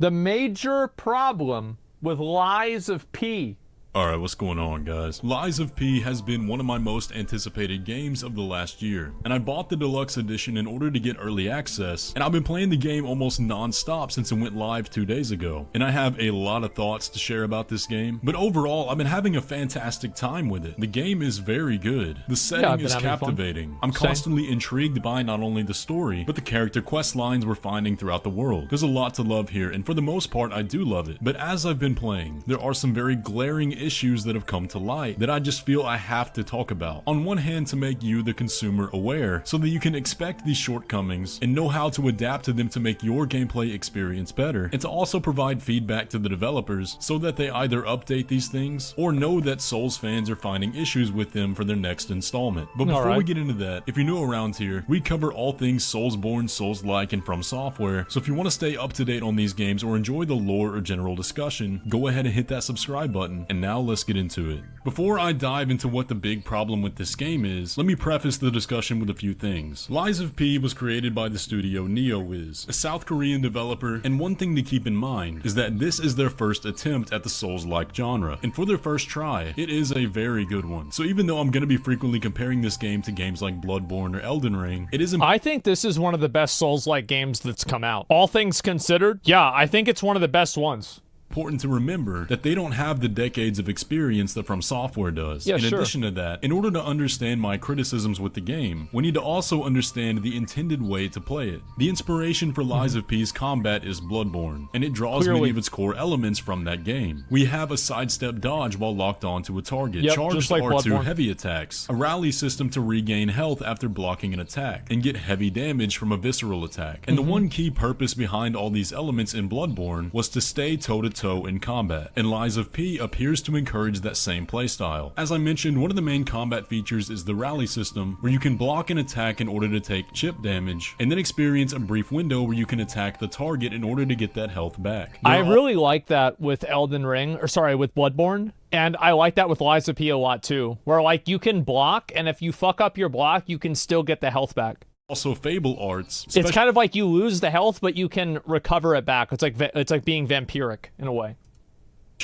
The major problem with Lies of P. Alright, what's going on, guys? Lies of P has been one of my most anticipated games of the last year, and I bought the deluxe edition in order to get early access, and I've been playing the game almost non-stop since it went live 2 days ago. And I have a lot of thoughts to share about this game, but overall, I've been having a fantastic time with it. The game is very good. The setting is captivating. I'm constantly intrigued by not only the story, but the character quest lines we're finding throughout the world. There's a lot to love here, and for the most part, I do love it. But as I've been playing, there are some very glaring issues that have come to light that I just feel I have to talk about. On one hand, to make you, the consumer, aware so that you can expect these shortcomings and know how to adapt to them to make your gameplay experience better, and to also provide feedback to the developers so that they either update these things or know that Souls fans are finding issues with them for their next installment. But before we get into that, if you're new around here, we cover all things Soulsborne, Souls-like, and From Software, so if you want to stay up to date on these games or enjoy the lore or general discussion, go ahead and hit that subscribe button. And now let's get into it. Before I dive into what the big problem with this game is, let me preface the discussion with a few things. Lies of P was created by the studio NeoWiz, a South Korean developer, and one thing to keep in mind is that this is their first attempt at the Souls-like genre, and for their first try, it is a very good one. So even though I'm going to be frequently comparing this game to games like Bloodborne or Elden Ring, it is I think this is one of the best Souls-like games that's come out. All things considered, yeah, I think it's one of the best ones. Important to remember that they don't have the decades of experience that From Software does. In addition to that, in order to understand my criticisms with the game, we need to also understand the intended way to play it. The inspiration for Lies of P's combat is Bloodborne, and it draws many of its core elements from that game. We have a sidestep dodge while locked onto a target, charged like R2 heavy attacks, a rally system to regain health after blocking an attack, and get heavy damage from a visceral attack. And the one key purpose behind all these elements in Bloodborne was to stay toe-to-toe in combat, and Lies of P appears to encourage that same playstyle. As I mentioned, one of the main combat features is the rally system, where you can block an attack in order to take chip damage, and then experience a brief window where you can attack the target in order to get that health back. I really like that with with Bloodborne. And I like that with Lies of P a lot too, where like you can block, and if you fuck up your block, you can still get the health back. Also, Fable arts. It's kind of like you lose the health, but you can recover it back. It's like being vampiric in a way.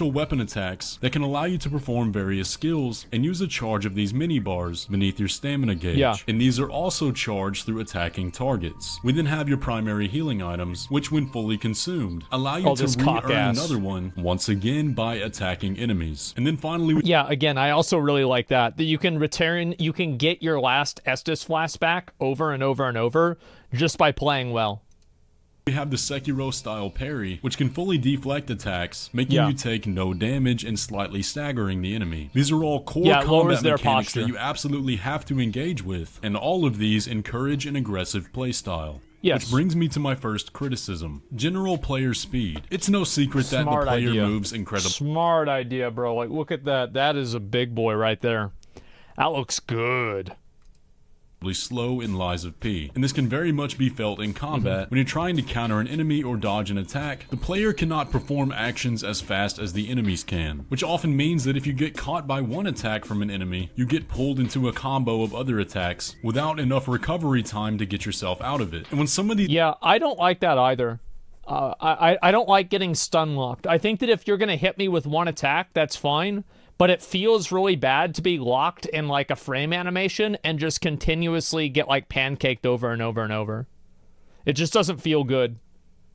Weapon attacks that can allow you to perform various skills and use a charge of these mini bars beneath your stamina gauge. And these are also charged through attacking targets. We then have your primary healing items, which when fully consumed, allow you to re-earn another one, once again by attacking enemies. And then finally again, I also really like that you can get your last Estus flask back over and over and over just by playing well. We have the Sekiro-style parry, which can fully deflect attacks, making you take no damage and slightly staggering the enemy. These are all core combat mechanics that you absolutely have to engage with, and all of these encourage an aggressive playstyle. Which brings me to my first criticism. General player speed. It's no secret that the player moves incredibly. Smart idea, bro. Like, look at that. That is a big boy right there. That looks good. Slow in Lies of P, and this can very much be felt in combat. When you're trying to counter an enemy or dodge an attack, the player cannot perform actions as fast as the enemies can, which often means that if you get caught by one attack from an enemy, you get pulled into a combo of other attacks without enough recovery time to get yourself out of it. And when some of these I don't like that either. I don't like getting stun locked. I think that if you're gonna hit me with one attack, that's fine. But it feels really bad to be locked in like a frame animation and just continuously get like pancaked over and over and over. It just doesn't feel good.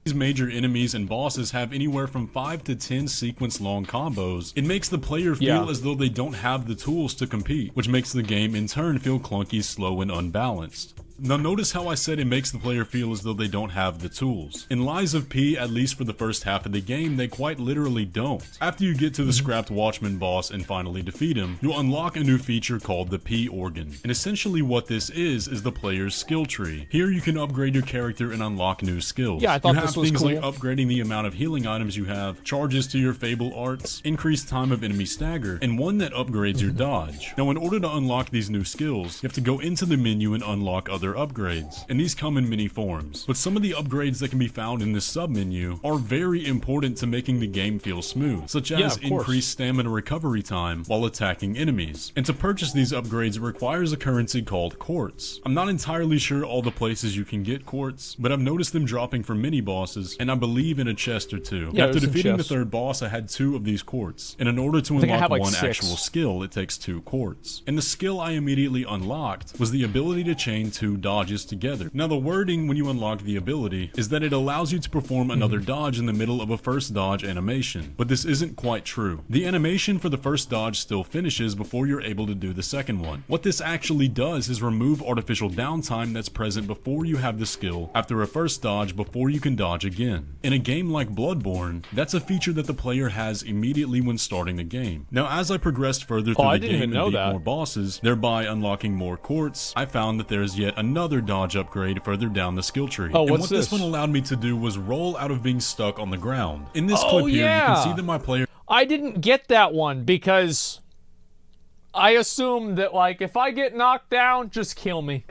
These major enemies and bosses have anywhere from 5 to 10 sequence-long combos. It makes the player feel as though they don't have the tools to compete, which makes the game in turn feel clunky, slow, and unbalanced. Now notice how I said it makes the player feel as though they don't have the tools. In Lies of P, at least for the first half of the game, they quite literally don't. After you get to the scrapped Watchman boss and finally defeat him, you'll unlock a new feature called the P Organ. And essentially what this is the player's skill tree. Here you can upgrade your character and unlock new skills. I thought this was cool. You have things like upgrading the amount of healing items you have, charges to your Fable arts, increased time of enemy stagger, and one that upgrades your dodge. Now in order to unlock these new skills, you have to go into the menu and unlock other other upgrades, and these come in many forms. But some of the upgrades that can be found in this sub-menu are very important to making the game feel smooth, such as increased stamina recovery time while attacking enemies. And to purchase these upgrades, it requires a currency called quartz. I'm not entirely sure all the places you can get quartz, but I've noticed them dropping for mini bosses, and I believe in a chest or two. After defeating the third boss, I had 2 of these quartz, and in order to unlock one actual skill, it takes 2 quartz. And the skill I immediately unlocked was the ability to chain 2 dodges together. Now the wording when you unlock the ability is that it allows you to perform another dodge in the middle of a first dodge animation, but this isn't quite true. The animation for the first dodge still finishes before you're able to do the second one. What this actually does is remove artificial downtime that's present before you have the skill after a first dodge before you can dodge again. In a game like Bloodborne, that's a feature that the player has immediately when starting the game. Now as I progressed further through the game and beat more bosses, thereby unlocking more quartz, I found that there's yet another dodge upgrade further down the skill tree. And what this one allowed me to do was roll out of being stuck on the ground. In this clip here, you can see that my player... I didn't get that one because I assume that, like, if I get knocked down, just kill me.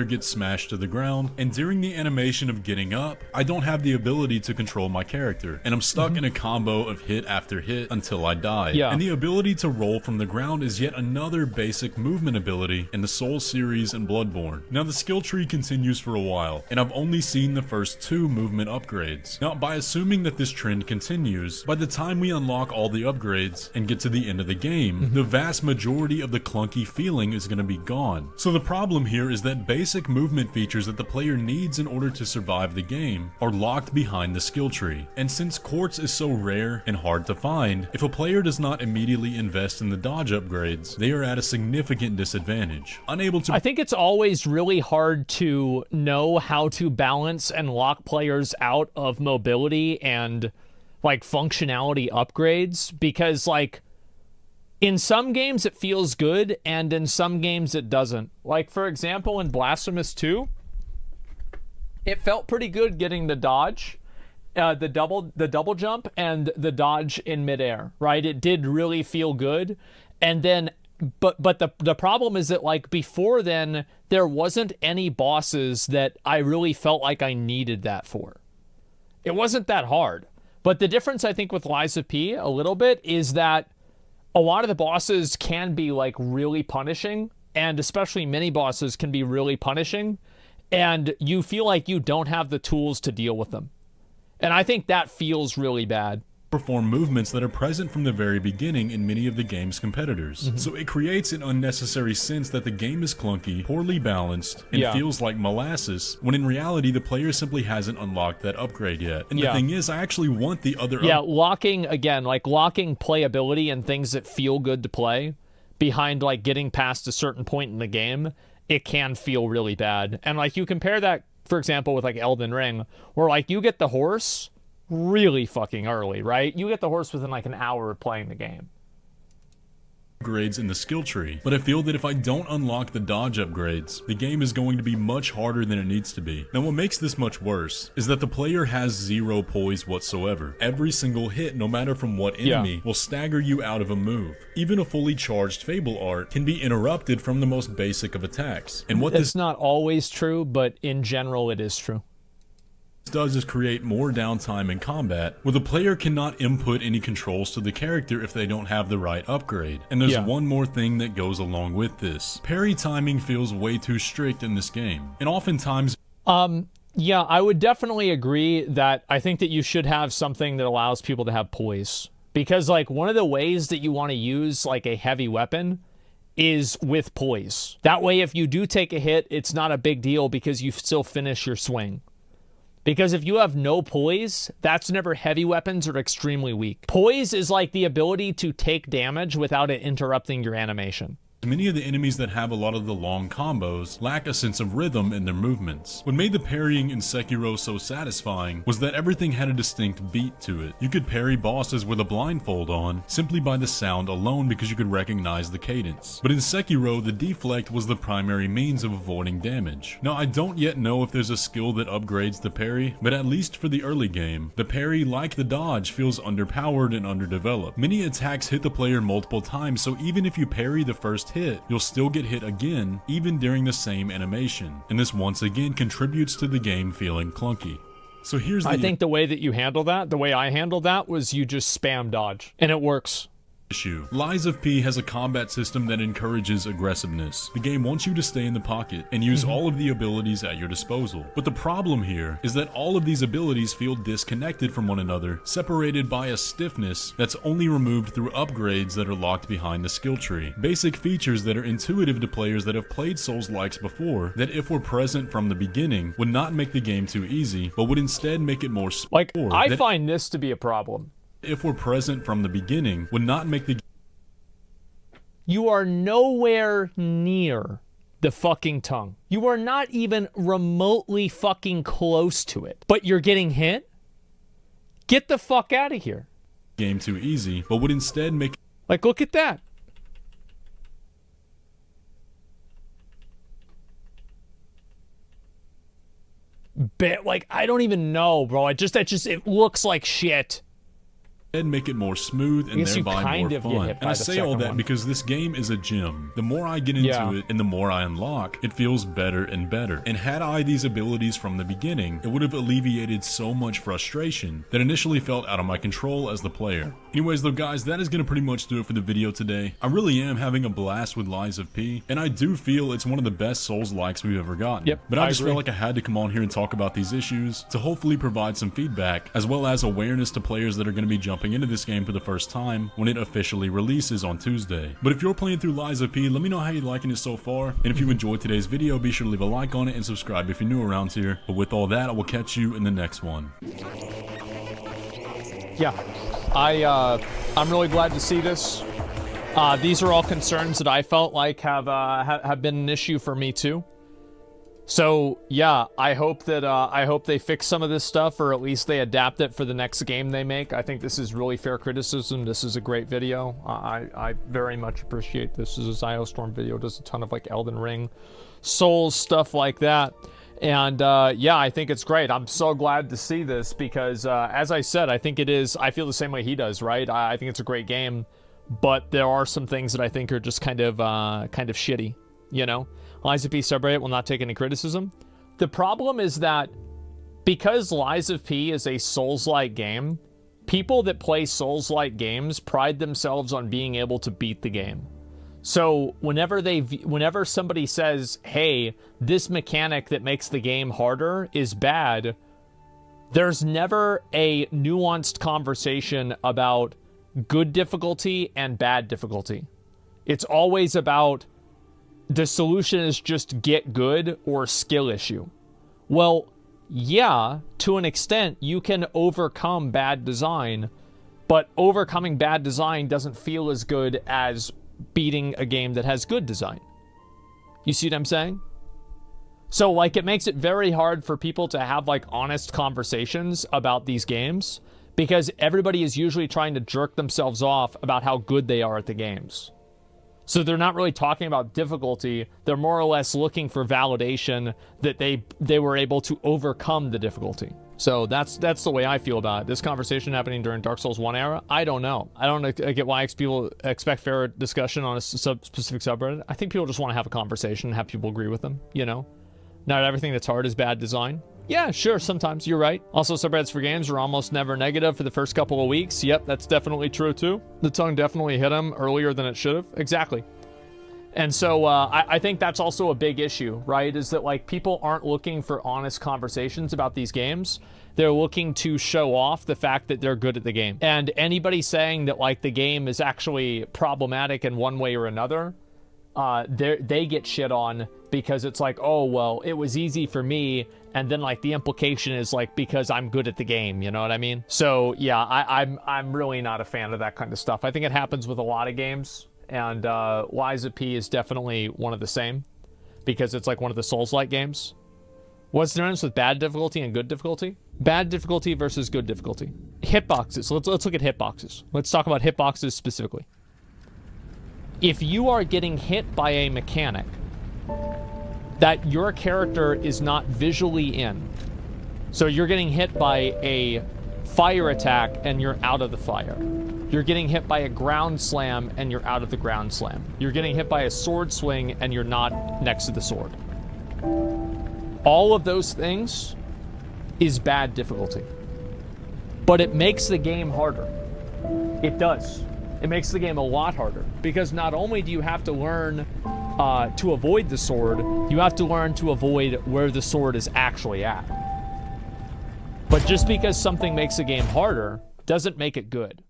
Gets smashed to the ground, and during the animation of getting up, I don't have the ability to control my character, and I'm stuck in a combo of hit after hit until I die. And the ability to roll from the ground is yet another basic movement ability in the Souls series and Bloodborne. Now the skill tree continues for a while, and I've only seen the first 2 movement upgrades. Now by assuming that this trend continues, by the time we unlock all the upgrades and get to the end of the game, the vast majority of the clunky feeling is going to be gone. So the problem here is that basic movement features that the player needs in order to survive the game are locked behind the skill tree. And since quartz is so rare and hard to find, if a player does not immediately invest in the dodge upgrades, they are at a significant disadvantage. Unable to... I think it's always really hard to know how to balance and lock players out of mobility and, like, functionality upgrades, because, like, in some games it feels good, and in some games it doesn't. Like, for example, in Blasphemous 2, it felt pretty good getting the dodge, the double jump, and the dodge in midair, right? It did really feel good. And then, but the problem is that, like, before then, there wasn't any bosses that I really felt like I needed that for. It wasn't that hard. But the difference, I think, with Lies of P a little bit is that a lot of the bosses can be, like, really punishing, and especially mini bosses can be really punishing, and you feel like you don't have the tools to deal with them. And I think that feels really bad. Perform movements that are present from the very beginning in many of the game's competitors. So it creates an unnecessary sense that the game is clunky, poorly balanced, and feels like molasses, when in reality the player simply hasn't unlocked that upgrade yet. And the thing is, I actually want the other... locking playability and things that feel good to play behind, like, getting past a certain point in the game, it can feel really bad. And, like, you compare that, for example, with, like, Elden Ring, where, like, you get the horse really fucking early, right? You get the horse within, like, an hour of playing the game. Upgrades in the skill tree, but I feel that if I don't unlock the dodge upgrades, the game is going to be much harder than it needs to be. Now what makes this much worse is that the player has 0 poise whatsoever. Every single hit, no matter from what enemy, will stagger you out of a move. Even a fully charged Fable art can be interrupted from the most basic of attacks. And what It's not always true, but in general it is true. Does is create more downtime in combat, where the player cannot input any controls to the character if they don't have the right upgrade. And there's one more thing that goes along with this. Parry timing feels way too strict in this game, and oftentimes... Yeah, I would definitely agree that I think that you should have something that allows people to have poise. Because, like, one of the ways that you want to use, like, a heavy weapon is with poise. That way, if you do take a hit, it's not a big deal because you still finish your swing. Because if you have no poise, that's whenever heavy weapons are extremely weak. Poise is like the ability to take damage without it interrupting your animation. Many of the enemies that have a lot of the long combos lack a sense of rhythm in their movements. What made the parrying in Sekiro so satisfying was that everything had a distinct beat to it. You could parry bosses with a blindfold on simply by the sound alone because you could recognize the cadence. But in Sekiro, the deflect was the primary means of avoiding damage. Now, I don't yet know if there's a skill that upgrades the parry, but at least for the early game, the parry, like the dodge, feels underpowered and underdeveloped. Many attacks hit the player multiple times, so even if you parry the first hit, you'll still get hit again, even during the same animation. And this once again contributes to the game feeling clunky. So here's the I think the way that you handle that, the way I handled that, was you just spam dodge, and it works. issue. Lies of P has a combat system that encourages aggressiveness. The game wants you to stay in the pocket and use all of the abilities at your disposal. But the problem here is that all of these abilities feel disconnected from one another, separated by a stiffness that's only removed through upgrades that are locked behind the skill tree. Basic features that are intuitive to players that have played Souls-likes before, that if were present from the beginning, would not make the game too easy, but would instead make it more like, I find this to be a problem. If we're present from the beginning, would not make the... You are nowhere near the fucking tongue. You are not even remotely fucking close to it. But you're getting hit? Get the fuck out of here. Game too easy, but would instead make... Like, look at that. Like, I don't even know, bro. It looks like shit. And make it more smooth and thereby more fun. And I say all that because this game is a gym. The more I get into it and the more I unlock, it feels better and better. And had I these abilities from the beginning, it would have alleviated so much frustration that initially felt out of my control as the player. Anyways though guys, that is going to pretty much do it for the video today. I really am having a blast with Lies of P, and I do feel it's one of the best Souls-likes we've ever gotten. Yep, but I just felt like I had to come on here and talk about these issues to hopefully provide some feedback, as well as awareness to players that are going to be jumping into this game for the first time when it officially releases on Tuesday. But if you're playing through Lies of P, let me know how you're liking it so far, and if you enjoyed today's video, be sure to leave a like on it and subscribe if you're new around here. But with all that, I will catch you in the next one. Yeah, I'm really glad to see this. These are all concerns that I felt like have been an issue for me too. So yeah, I hope they fix some of this stuff, or at least they adapt it for the next game they make. I think this is really fair criticism. This is a great video. I very much appreciate this. This is a Ziostorm video. Does a ton of like Elden Ring, Souls, stuff like that. And yeah, I think it's great. I'm so glad to see this because as I said, I think it is. I feel the same way he does, right? I think it's a great game, but there are some things that I think are just kind of shitty, you know? Lies of P subreddit will not take any criticism. The problem is that because Lies of P is a Souls-like game, people that play Souls-like games pride themselves on being able to beat the game. So whenever somebody says, hey, this mechanic that makes the game harder is bad, there's never a nuanced conversation about good difficulty and bad difficulty. It's always about the solution is just get good or skill issue. Well, yeah, to an extent, you can overcome bad design, but overcoming bad design doesn't feel as good as beating a game that has good design. You see what I'm saying? So, like, it makes it very hard for people to have, like, honest conversations about these games because everybody is usually trying to jerk themselves off about how good they are at the games. So they're not really talking about difficulty. They're more or less looking for validation that they were able to overcome the difficulty. So that's the way I feel about it. This conversation happening during Dark Souls 1 era, I don't know. I don't get why people expect fair discussion on a specific subreddit. I think people just want to have a conversation and have people agree with them, you know? Not everything that's hard is bad design. Yeah, sure, sometimes, you're right. Also, subreddits for games are almost never negative for the first couple of weeks. Yep, that's definitely true, too. The tongue definitely hit him earlier than it should have. Exactly. And so, I think that's also a big issue, right? Is that, like, people aren't looking for honest conversations about these games. They're looking to show off the fact that they're good at the game. And anybody saying that, like, the game is actually problematic in one way or another, they get shit on because it's like, oh, well, it was easy for me, and then, like, the implication is, like, because I'm good at the game, you know what I mean? So, yeah, I'm really not a fan of that kind of stuff. I think it happens with a lot of games, and Lies of P is definitely one of the same, because it's, like, one of the Souls-like games. What's the difference with bad difficulty and good difficulty? Bad difficulty versus good difficulty. Hitboxes. Let's look at hitboxes. Let's talk about hitboxes specifically. If you are getting hit by a mechanic that your character is not visually in, so you're getting hit by a fire attack and you're out of the fire, You're getting hit by a ground slam and you're out of the ground slam. You're getting hit by a sword swing and you're not next to the sword. All of those things is bad difficulty. But it makes the game harder. It does. It makes the game a lot harder. Because not only do you have to learn to avoid the sword, you have to learn to avoid where the sword is actually at. But just because something makes a game harder doesn't make it good.